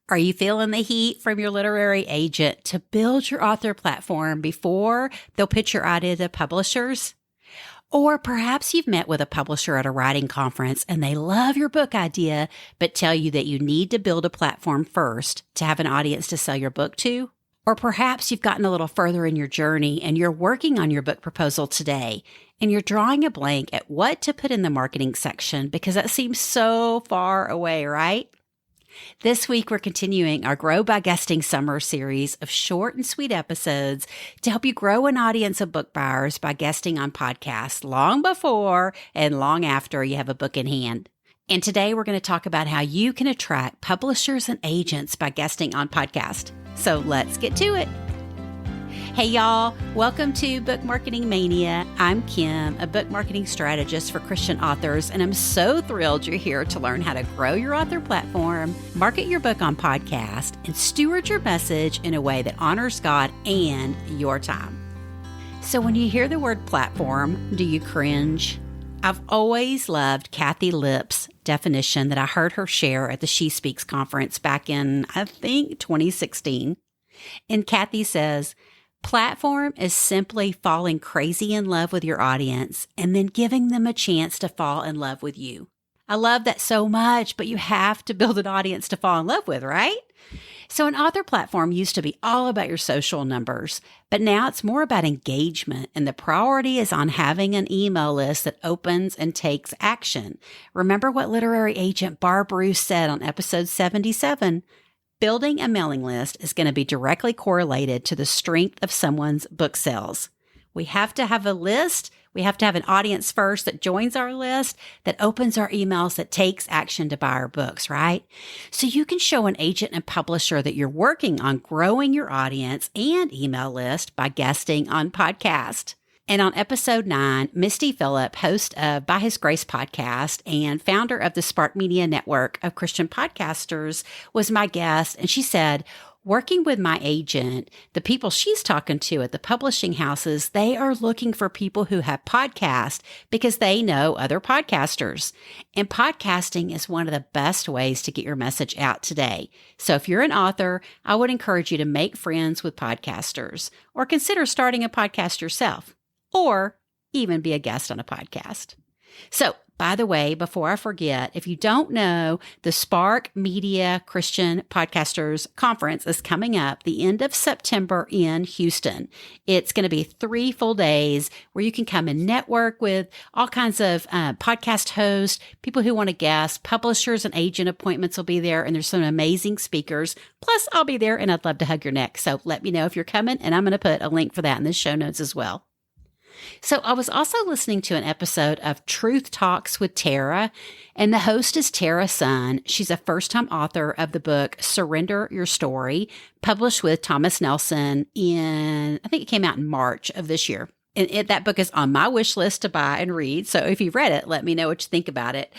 Are you feeling the heat from your literary agent to build your author platform before they'll pitch your idea to publishers? Or perhaps you've met with a publisher at a writing conference and they love your book idea, but tell you that you need to build a platform first to have an audience to sell your book to. Or perhaps you've gotten a little further in your journey and you're working on your book proposal today and you're drawing a blank at what to put in the marketing section because that seems so far away, right? This week, we're continuing our Grow by Guesting summer series of short and sweet episodes to help you grow an audience of book buyers by guesting on podcasts long before and long after you have a book in hand. And today, we're going to talk about how you can attract publishers and agents by guesting on podcasts. So let's get to it. Hey y'all, welcome to Book Marketing Mania. I'm Kim, a book marketing strategist for Christian authors, and I'm so thrilled you're here to learn how to grow your author platform, market your book on podcast, and steward your message in a way that honors God and your time. So when you hear the word platform, do you cringe? I've always loved Kathy Lipp's definition that I heard her share at the She Speaks conference back in, I think, 2016. And Kathy says, platform is simply falling crazy in love with your audience and then giving them a chance to fall in love with you. I love that so much, but you have to build an audience to fall in love with, right? So an author platform used to be all about your social numbers, but now it's more about engagement, and the priority is on having an email list that opens and takes action. Remember what literary agent Barb Bruce said on episode 77? Building a mailing list is going to be directly correlated to the strength of someone's book sales. We have to have a list. We have to have an audience first that joins our list, that opens our emails, that takes action to buy our books, right? So you can show an agent and publisher that you're working on growing your audience and email list by guesting on podcast. And on episode 9, Misty Phillip, host of By His Grace podcast and founder of the Spark Media Network of Christian podcasters, was my guest. And she said, working with my agent, the people she's talking to at the publishing houses, they are looking for people who have podcasts because they know other podcasters. And podcasting is one of the best ways to get your message out today. So if you're an author, I would encourage you to make friends with podcasters or consider starting a podcast yourself, or even be a guest on a podcast. So, by the way, before I forget, if you don't know, the Spark Media Christian Podcasters Conference is coming up the end of September in Houston. It's going to be 3 full days where you can come and network with all kinds of podcast hosts, people who want to guest, publishers and agent appointments will be there, and there's some amazing speakers. Plus, I'll be there, and I'd love to hug your neck. So let me know if you're coming, and I'm going to put a link for that in the show notes as well. So I was also listening to an episode of Truth Talks with Tara, and the host is Tara Sun. She's a first-time author of the book Surrender Your Story, published with Thomas Nelson I think it came out in March of this year. And that book is on my wish list to buy and read. So if you've read it, let me know what you think about it.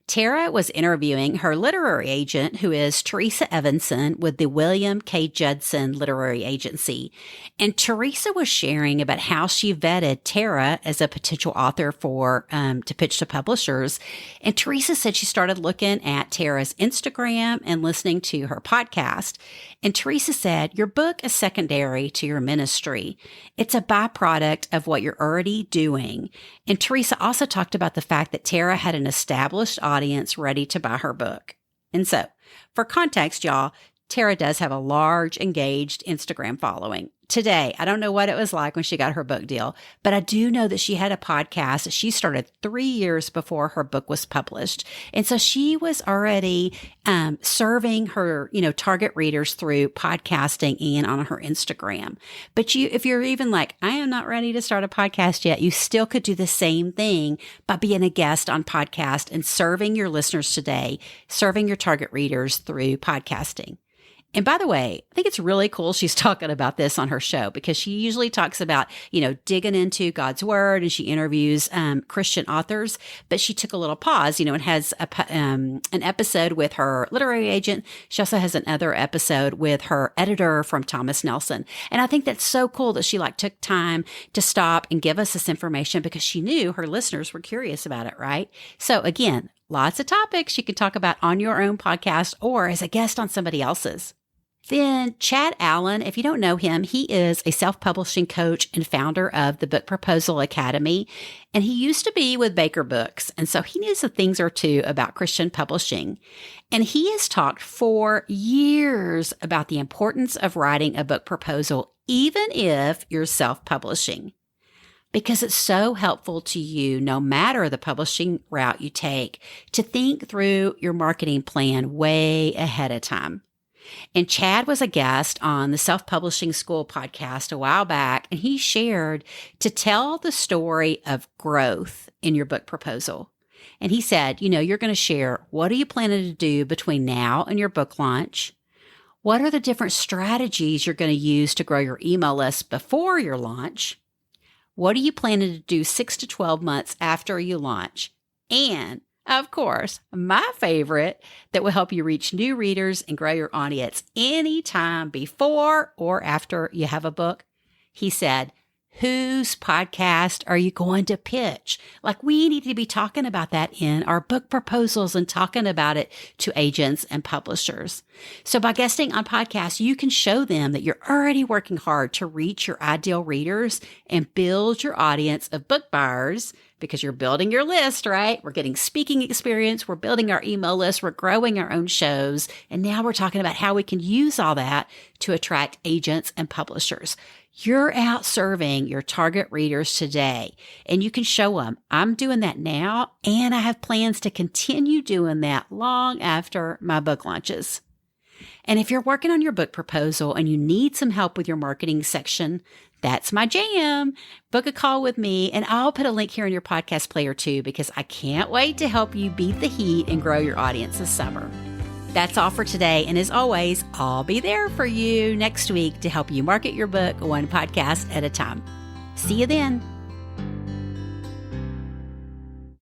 Tara was interviewing her literary agent, who is Teresa Evanson with the William K. Judson Literary Agency. And Teresa was sharing about how she vetted Tara as a potential author to pitch to publishers. And Teresa said she started looking at Tara's Instagram and listening to her podcast. And Teresa said, your book is secondary to your ministry. It's a byproduct of what you're already doing. And Teresa also talked about the fact that Tara had an established audience ready to buy her book. And so, for context, y'all, Tara does have a large, engaged Instagram following. Today, I don't know what it was like when she got her book deal, but I do know that she had a podcast that she started 3 years before her book was published. And so she was already serving her, target readers through podcasting and on her Instagram. But if you're even like, I am not ready to start a podcast yet, you still could do the same thing by being a guest on podcast and serving your listeners today, serving your target readers through podcasting. And by the way, I think it's really cool she's talking about this on her show, because she usually talks about, digging into God's word, and she interviews Christian authors, but she took a little pause, and has an episode with her literary agent. She also has another episode with her editor from Thomas Nelson. And I think that's so cool that she took time to stop and give us this information, because she knew her listeners were curious about it, right? So again, Lots of topics you can talk about on your own podcast or as a guest on somebody else's. Then Chad Allen, if you don't know him, he is a self-publishing coach and founder of the Book Proposal Academy. And he used to be with Baker Books. And so he knows a thing or two about Christian publishing. And he has talked for years about the importance of writing a book proposal, even if you're self-publishing, because it's so helpful to you, no matter the publishing route you take, to think through your marketing plan way ahead of time. And Chad was a guest on the Self-Publishing School podcast a while back, and he shared to tell the story of growth in your book proposal. And he said, you're going to share, what are you planning to do between now and your book launch? What are the different strategies you're going to use to grow your email list before your launch? What are you planning to do 6 to 12 months after you launch? And of course, my favorite that will help you reach new readers and grow your audience anytime before or after you have a book. He said, whose podcast are you going to pitch? Like, we need to be talking about that in our book proposals and talking about it to agents and publishers. So by guesting on podcasts, you can show them that you're already working hard to reach your ideal readers and build your audience of book buyers, because you're building your list, right? We're getting speaking experience. We're building our email list. We're growing our own shows. And now we're talking about how we can use all that to attract agents and publishers. You're out serving your target readers today, and you can show them, I'm doing that now, and I have plans to continue doing that long after my book launches. And if you're working on your book proposal and you need some help with your marketing section, that's my jam. Book a call with me, and I'll put a link here in your podcast player too, because I can't wait to help you beat the heat and grow your audience this summer. That's all for today. And as always, I'll be there for you next week to help you market your book one podcast at a time. See you then.